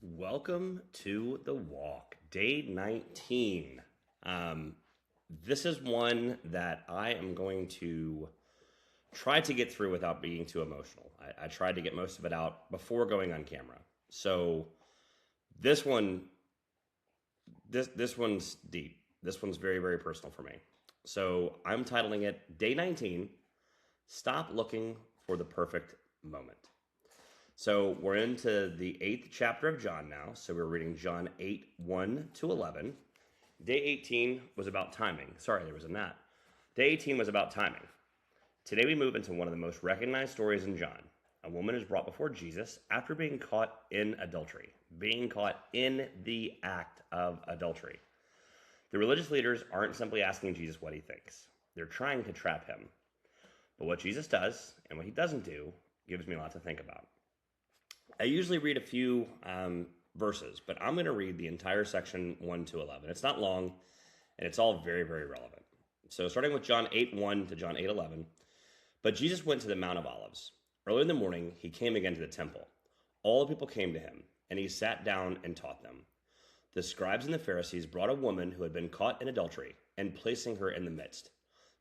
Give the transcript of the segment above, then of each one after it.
Welcome to the walk, day 19. This is one that I am going to try to get through without being too emotional. I tried to get most of it out before going on camera. So this one, this one's deep. This one's very, very personal for me. So I'm titling it Day 19, Stop Looking for the Perfect Moment. So we're into the 8th chapter of John now. So we're reading John 8, 1 to 11. Day 18 was about timing. Sorry, there was a gnat. Day 18 was about timing. Today we move into one of the most recognized stories in John. A woman is brought before Jesus after being caught in adultery, being caught in the act of adultery. The religious leaders aren't simply asking Jesus what he thinks. They're trying to trap him. But what Jesus does and what he doesn't do gives me a lot to think about. I usually read a few verses, but I'm going to read the entire section 1 to 11. It's not long, and it's all very, very relevant. So starting with John 8, 1 to John 8, 11. But Jesus went to the Mount of Olives. Early in the morning, he came again to the temple. All the people came to him, and he sat down and taught them. The scribes and the Pharisees brought a woman who had been caught in adultery, and placing her in the midst.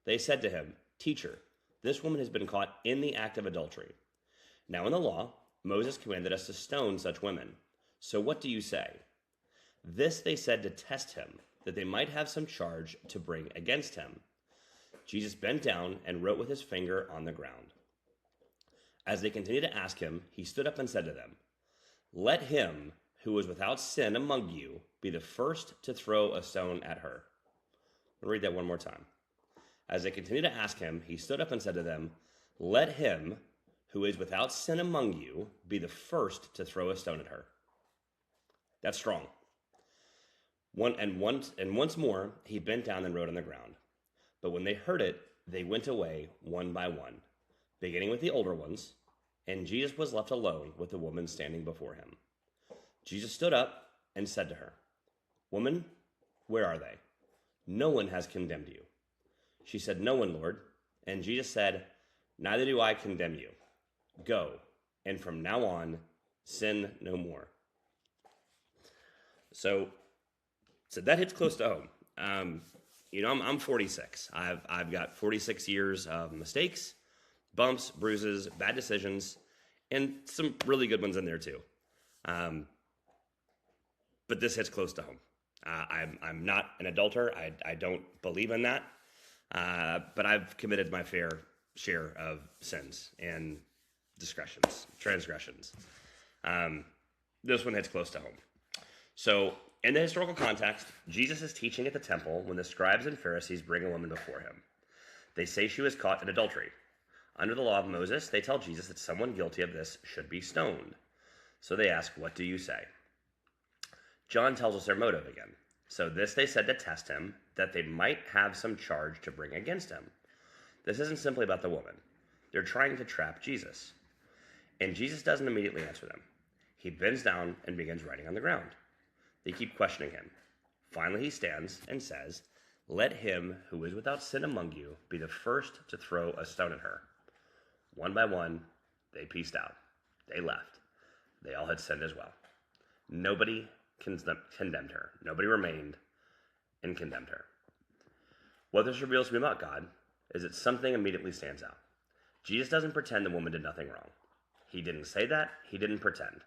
They said to him, "Teacher, this woman has been caught in the act of adultery. Now in the law, Moses commanded us to stone such women. So what do you say?" This they said to test him, that they might have some charge to bring against him. Jesus bent down and wrote with his finger on the ground. As they continued to ask him, he stood up and said to them, "Let him who is without sin among you be the first to throw a stone at her." I'll read that one more time. As they continued to ask him, he stood up and said to them, "Let him who is without sin among you be the first to throw a stone at her." That's strong. Once more, he bent down and wrote on the ground. But when they heard it, they went away one by one, beginning with the older ones, and Jesus was left alone with the woman standing before him. Jesus stood up and said to her, "Woman, where are they? No one has condemned you." She said, "No one, Lord." And Jesus said, "Neither do I condemn you. Go, and from now on, sin no more." So that hits close to home. I'm 46. I've got 46 years of mistakes, bumps, bruises, bad decisions, and some really good ones in there too. But this hits close to home. I'm not an adulterer. I don't believe in that. But I've committed my fair share of sins and transgressions. This one hits close to home. So, in the historical context, Jesus is teaching at the temple when the scribes and Pharisees bring a woman before him. They say she was caught in adultery. Under the law of Moses, they tell Jesus that someone guilty of this should be stoned. So they ask, "What do you say?" John tells us their motive again. So this they said to test him, that they might have some charge to bring against him. This isn't simply about the woman. They're trying to trap Jesus. And Jesus doesn't immediately answer them. He bends down and begins writing on the ground. They keep questioning him. Finally, he stands and says, "Let him who is without sin among you be the first to throw a stone at her." One by one, they pieced out. They left. They all had sinned as well. Nobody condemned her. Nobody remained and condemned her. What this reveals to me about God is that something immediately stands out. Jesus doesn't pretend the woman did nothing wrong. He didn't say that. He didn't pretend.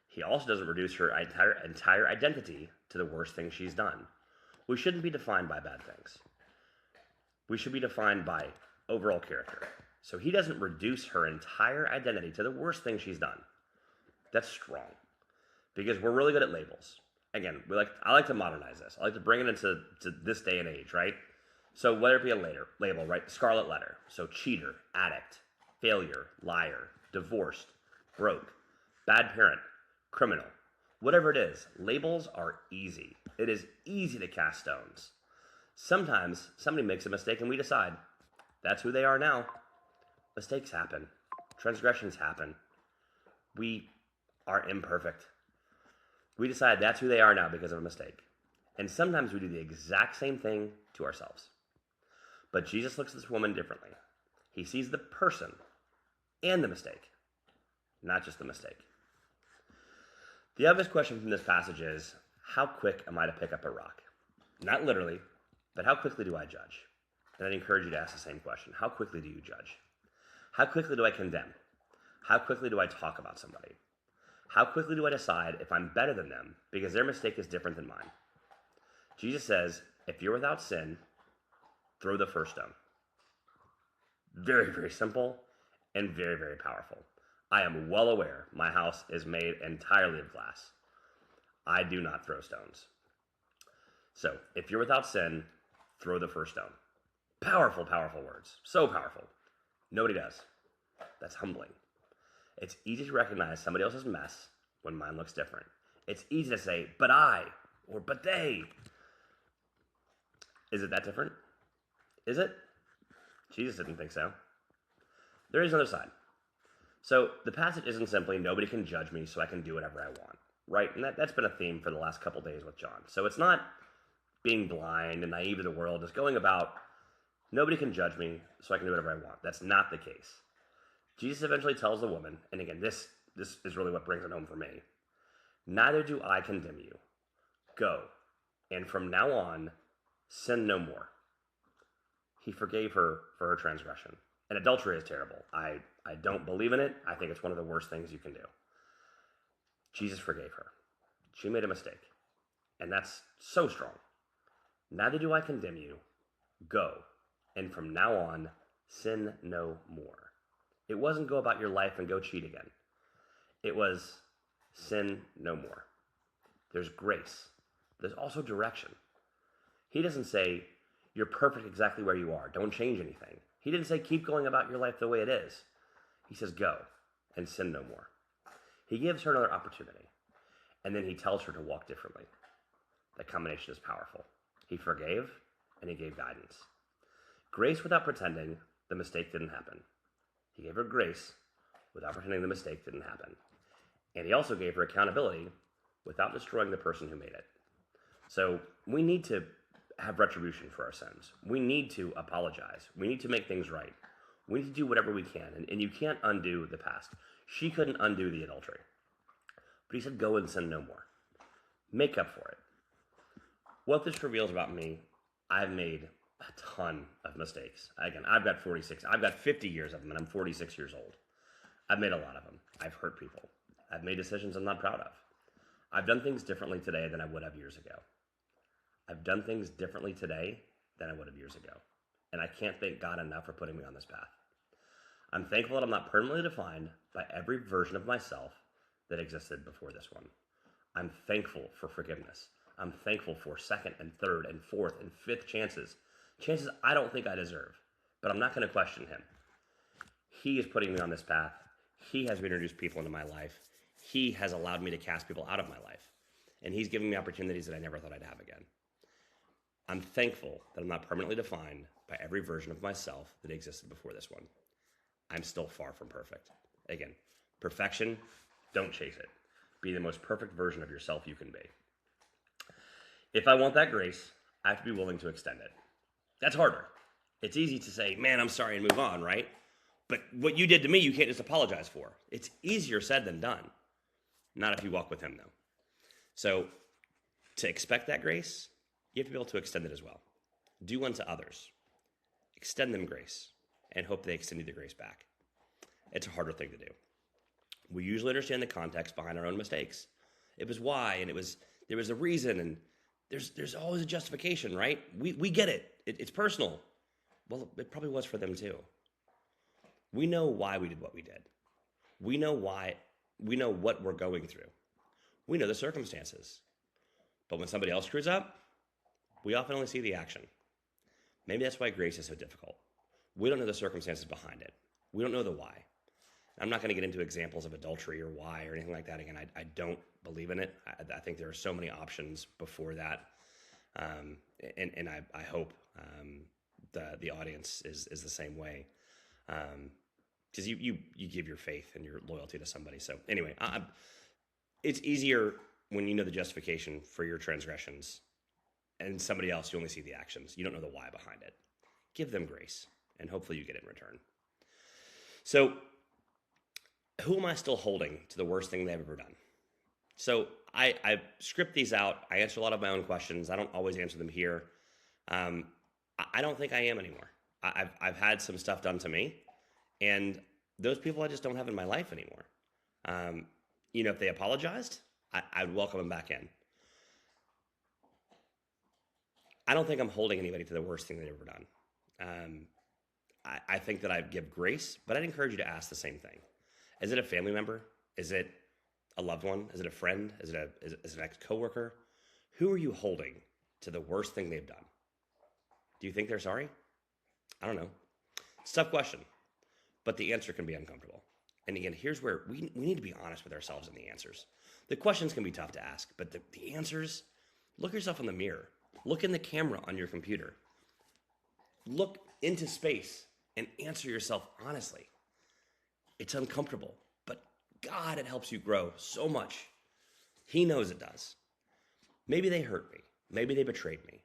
He also doesn't reduce her entire identity to the worst thing she's done. We shouldn't be defined by bad things. We should be defined by overall character. So he doesn't reduce her entire identity to the worst thing she's done. That's strong. Because we're really good at labels. Again, I like to modernize this. I like to bring it into this day and age, right? So whether it be a label, right? Scarlet letter. So cheater, addict, failure, liar, divorced, broke, bad parent, criminal. Whatever it is, labels are easy. It is easy to cast stones. Sometimes somebody makes a mistake and we decide, that's who they are now. Mistakes happen. Transgressions happen. We are imperfect. We decide that's who they are now because of a mistake. And sometimes we do the exact same thing to ourselves. But Jesus looks at this woman differently. He sees the person and the mistake, not just the mistake. The obvious question from this passage is, how quick am I to pick up a rock? Not literally, but how quickly do I judge? And I'd encourage you to ask the same question. How quickly do you judge? How quickly do I condemn? How quickly do I talk about somebody? How quickly do I decide if I'm better than them because their mistake is different than mine? Jesus says, if you're without sin, throw the first stone. Very, very simple and very, very powerful. I am well aware my house is made entirely of glass. I do not throw stones. So, if you're without sin, throw the first stone. Powerful, powerful words. So powerful. Nobody does. That's humbling. It's easy to recognize somebody else's mess when mine looks different. It's easy to say, but I, or but they. Is it that different? Is it? Jesus didn't think so. There is another side. So the passage isn't simply, nobody can judge me, so I can do whatever I want, right? And that's been a theme for the last couple days with John. So it's not being blind and naive to the world. It's going about, nobody can judge me, so I can do whatever I want. That's not the case. Jesus eventually tells the woman, and again, this is really what brings it home for me. Neither do I condemn you. Go, and from now on, sin no more. He forgave her for her transgression. And adultery is terrible. I don't believe in it. I think it's one of the worst things you can do. Jesus forgave her. She made a mistake. And that's so strong. Neither do I condemn you. Go, and from now on, sin no more. It wasn't go about your life and go cheat again. It was sin no more. There's grace. There's also direction. He doesn't say, you're perfect exactly where you are. Don't change anything. He didn't say, keep going about your life the way it is. He says, go and sin no more. He gives her another opportunity. And then he tells her to walk differently. That combination is powerful. He forgave and he gave guidance. Grace without pretending the mistake didn't happen. He gave her grace without pretending the mistake didn't happen. And he also gave her accountability without destroying the person who made it. So we need to have retribution for our sins. We need to apologize. We need to make things right. We need to do whatever we can. And you can't undo the past. She couldn't undo the adultery. But he said, go and sin no more. Make up for it. What this reveals about me, I've made a ton of mistakes. Again, I've got 50 years of them, and I'm 46 years old. I've made a lot of them. I've hurt people. I've made decisions I'm not proud of. I've done things differently today than I would have years ago. I've done things differently today than I would have years ago. And I can't thank God enough for putting me on this path. I'm thankful that I'm not permanently defined by every version of myself that existed before this one. I'm thankful for forgiveness. I'm thankful for second and third and fourth and fifth chances. Chances I don't think I deserve, but I'm not going to question him. He is putting me on this path. He has introduced people into my life. He has allowed me to cast people out of my life. And he's giving me opportunities that I never thought I'd have again. I'm thankful that I'm not permanently defined by every version of myself that existed before this one. I'm still far from perfect. Again, perfection, don't chase it. Be the most perfect version of yourself you can be. If I want that grace, I have to be willing to extend it. That's harder. It's easy to say, man, I'm sorry, and move on, right? But what you did to me, you can't just apologize for. It's easier said than done. Not if you walk with him, though. So to expect that grace, you have to be able to extend it as well. Do unto others. Extend them grace and hope they extend you the grace back. It's a harder thing to do. We usually understand the context behind our own mistakes. It was why, and there was a reason, and there's always a justification, right? We get it. It's personal. Well, it probably was for them too. We know why we did what we did. We know why. We know what we're going through. We know the circumstances. But when somebody else screws up, we often only see the action. Maybe that's why grace is so difficult. We don't know the circumstances behind it. We don't know the why. I'm not going to get into examples of adultery or why or anything like that. Again, I don't believe in it. I think there are so many options before that. And I hope the audience is the same way. Because you give your faith and your loyalty to somebody. So anyway, it's easier when you know the justification for your transgressions, and somebody else, you only see the actions. You don't know the why behind it. Give them grace, and hopefully you get it in return. So who am I still holding to the worst thing they've ever done? So I script these out. I answer a lot of my own questions. I don't always answer them here. Um, I don't think I am anymore. I've had some stuff done to me, and those people I just don't have in my life anymore. Um, if they apologized, I'd welcome them back in. I don't think I'm holding anybody to the worst thing they've ever done. Um, I think that I give grace, but I'd encourage you to ask the same thing. Is it a family member? Is it a loved one? Is it a friend? Is it an ex-coworker? Who are you holding to the worst thing they've done? Do you think they're sorry? I don't know. It's a tough question, but the answer can be uncomfortable. And again, here's where we need to be honest with ourselves in the answers. The questions can be tough to ask, but the answers, look yourself in the mirror. Look in the camera on your computer. Look into space and answer yourself honestly. It's uncomfortable, but God, it helps you grow so much. He knows it does. Maybe they hurt me. Maybe they betrayed me.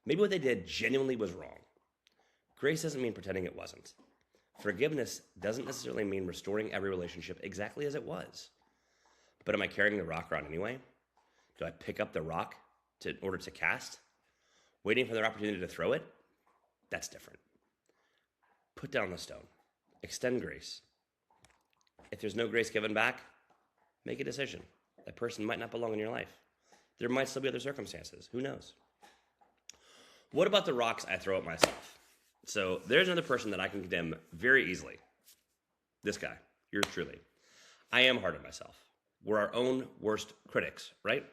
Maybe what they did genuinely was wrong. Grace doesn't mean pretending it wasn't. Forgiveness doesn't necessarily mean restoring every relationship exactly as it was. But am I carrying the rock around anyway? Do I pick up the rock in order to cast? Waiting for their opportunity to throw it? That's different. Put down the stone. Extend grace. If there's no grace given back, make a decision. That person might not belong in your life. There might still be other circumstances. Who knows? What about the rocks I throw at myself? So there's another person that I can condemn very easily. This guy, yours truly. I am hard on myself. We're our own worst critics, right?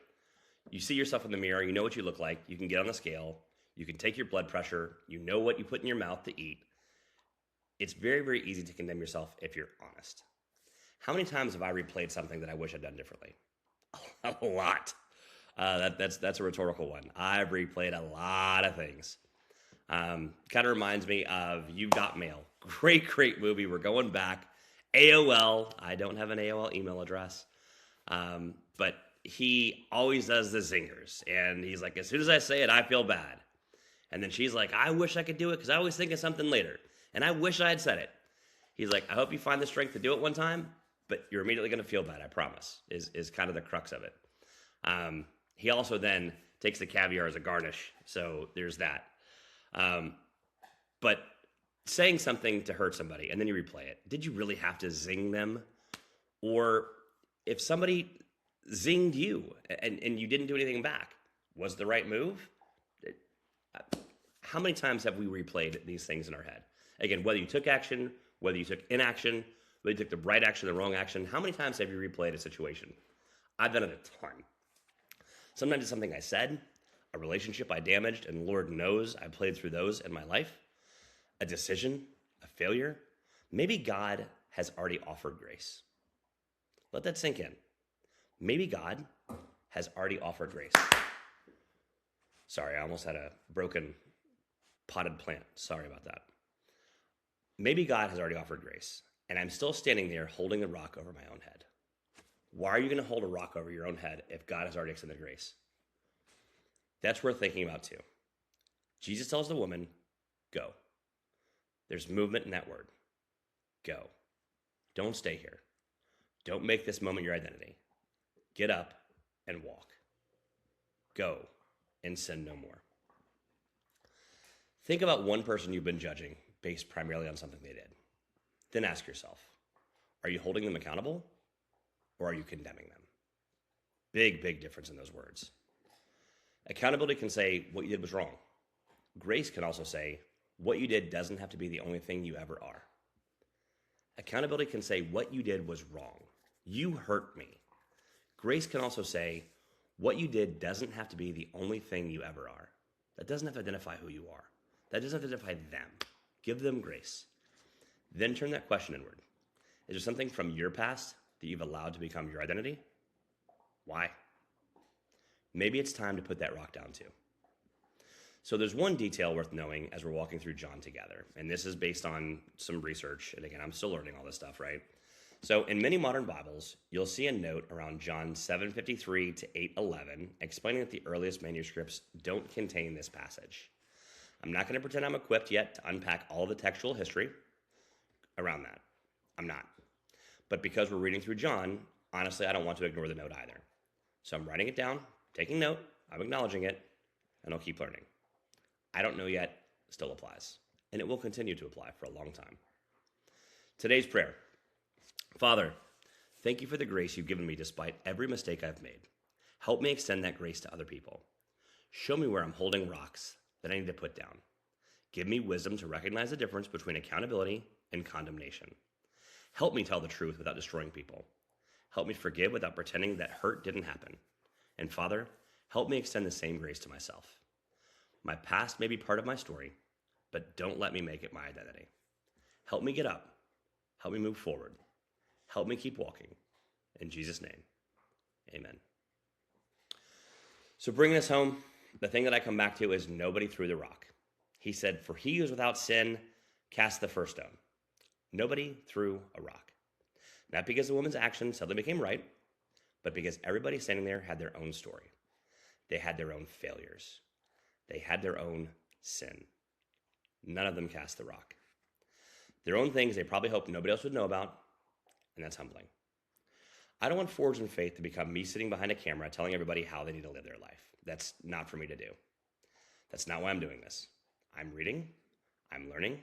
You see yourself in the mirror, you know what you look like, you can get on the scale, you can take your blood pressure, you know what you put in your mouth to eat. It's very, very easy to condemn yourself if you're honest. How many times have I replayed something that I wish I'd done differently? A lot. That's a rhetorical one. I've replayed a lot of things. Kind of reminds me of You've Got Mail. Great, great movie. We're going back. AOL. I don't have an AOL email address. But he always does the zingers. And he's like, as soon as I say it, I feel bad. And then she's like, I wish I could do it because I always think of something later. And I wish I had said it. He's like, I hope you find the strength to do it one time, but you're immediately going to feel bad, I promise, is kind of the crux of it. He also then takes the caviar as a garnish. So there's that. But saying something to hurt somebody and then you replay it, did you really have to zing them? Or if somebody zinged you and you didn't do anything back, was the right move? How many times have we replayed these things in our head? Again, whether you took action, whether you took inaction, whether you took the right action, the wrong action, how many times have you replayed a situation? I've done it a ton. Sometimes it's something I said, a relationship I damaged, and Lord knows I played through those in my life, a decision, a failure. Maybe God has already offered grace. Let that sink in. Maybe God has already offered grace. Sorry, I almost had a broken potted plant. Sorry about that. Maybe God has already offered grace, and I'm still standing there holding the rock over my own head. Why are you going to hold a rock over your own head if God has already extended grace? That's worth thinking about too. Jesus tells the woman, go. There's movement in that word. Go. Don't stay here. Don't make this moment your identity. Get up and walk. Go and sin no more. Think about one person you've been judging based primarily on something they did. Then ask yourself, are you holding them accountable or are you condemning them? Big, big difference in those words. Accountability can say what you did was wrong. Grace can also say what you did doesn't have to be the only thing you ever are. Accountability can say what you did was wrong. You hurt me. Grace can also say what you did doesn't have to be the only thing you ever are. That doesn't have to identify who you are. That doesn't have to identify them. Give them grace. Then turn that question inward. Is there something from your past that you've allowed to become your identity? Why? Maybe it's time to put that rock down too. So there's one detail worth knowing as we're walking through John together, and this is based on some research, and again, I'm still learning all this stuff, right? So in many modern Bibles, you'll see a note around John 7:53 to 8:11 explaining that the earliest manuscripts don't contain this passage. I'm not going to pretend I'm equipped yet to unpack all the textual history around that. I'm not. But because we're reading through John, honestly, I don't want to ignore the note either. So I'm writing it down, taking note, I'm acknowledging it, and I'll keep learning. I don't know yet still applies, and it will continue to apply for a long time. Today's prayer. Father, thank you for the grace you've given me despite every mistake I've made. Help me extend that grace to other people. Show me where I'm holding rocks that I need to put down. Give me wisdom to recognize the difference between accountability and condemnation. Help me tell the truth without destroying people. Help me forgive without pretending that hurt didn't happen. And Father, help me extend the same grace to myself. My past may be part of my story, but don't let me make it my identity. Help me get up. Help me move forward. Help me keep walking. In Jesus' name, amen. So bringing this home, the thing that I come back to is nobody threw the rock. He said, for he who is without sin, cast the first stone. Nobody threw a rock. Not because the woman's actions suddenly became right, but because everybody standing there had their own story. They had their own failures. They had their own sin. None of them cast the rock. Their own things they probably hoped nobody else would know about, and that's humbling. I don't want Forged in Faith to become me sitting behind a camera telling everybody how they need to live their life. That's not for me to do. That's not why I'm doing this. I'm reading, I'm learning,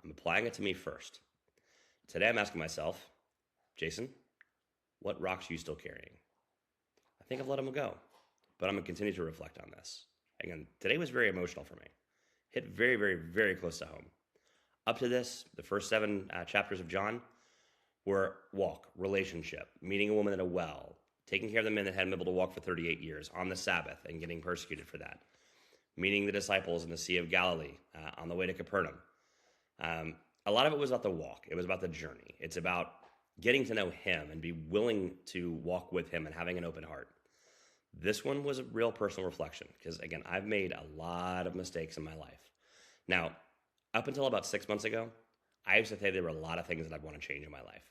I'm applying it to me first. Today I'm asking myself, Jason, what rocks are you still carrying? I think I've let them go, but I'm going to continue to reflect on this. Again, today was very emotional for me. Hit very, very, very close to home. Up to this, the first 7 chapters of John were walk, relationship, meeting a woman at a well, taking care of the men that hadn't been able to walk for 38 years on the Sabbath and getting persecuted for that, meeting the disciples in the Sea of Galilee on the way to Capernaum. A lot of it was about the walk. It was about the journey. It's about getting to know him and be willing to walk with him and having an open heart. This one was a real personal reflection because, again, I've made a lot of mistakes in my life. Now, up until about 6 months ago, I used to say there were a lot of things that I'd want to change in my life.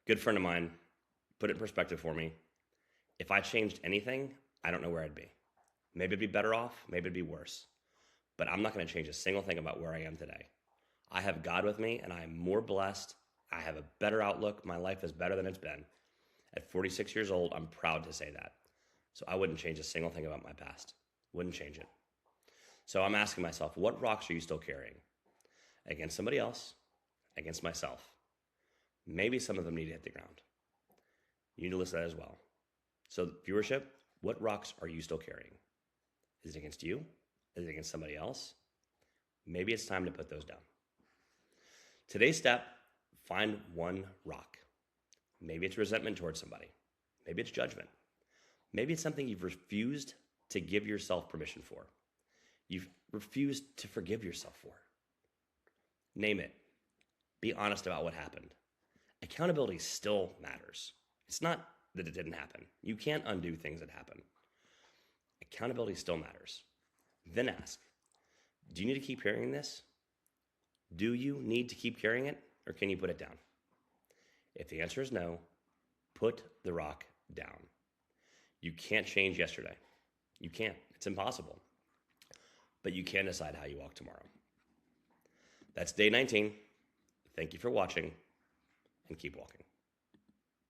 Good friend of mine put it in perspective for me. If I changed anything, I don't know where I'd be. Maybe it'd be better off, maybe it'd be worse. But I'm not going to change a single thing about where I am today. I have God with me, and I am more blessed. I have a better outlook. My life is better than it's been. At 46 years old, I'm proud to say that. So I wouldn't change a single thing about my past. Wouldn't change it. So I'm asking myself, what rocks are you still carrying? Against somebody else, against myself. Maybe some of them need to hit the ground. You need to list that as well. So viewership, what rocks are you still carrying? Is it against you? Is it against somebody else? Maybe it's time to put those down. Today's step, find one rock. Maybe it's resentment towards somebody. Maybe it's judgment. Maybe it's something you've refused to give yourself permission for. You've refused to forgive yourself for. Name it. Be honest about what happened. Accountability still matters. It's not that it didn't happen. You can't undo things that happen. Accountability still matters. Then ask, do you need to keep carrying this? Do you need to keep carrying it, or can you put it down? If the answer is no, put the rock down. You can't change yesterday. You can't. It's impossible. But you can decide how you walk tomorrow. That's day 19. Thank you for watching, and keep walking.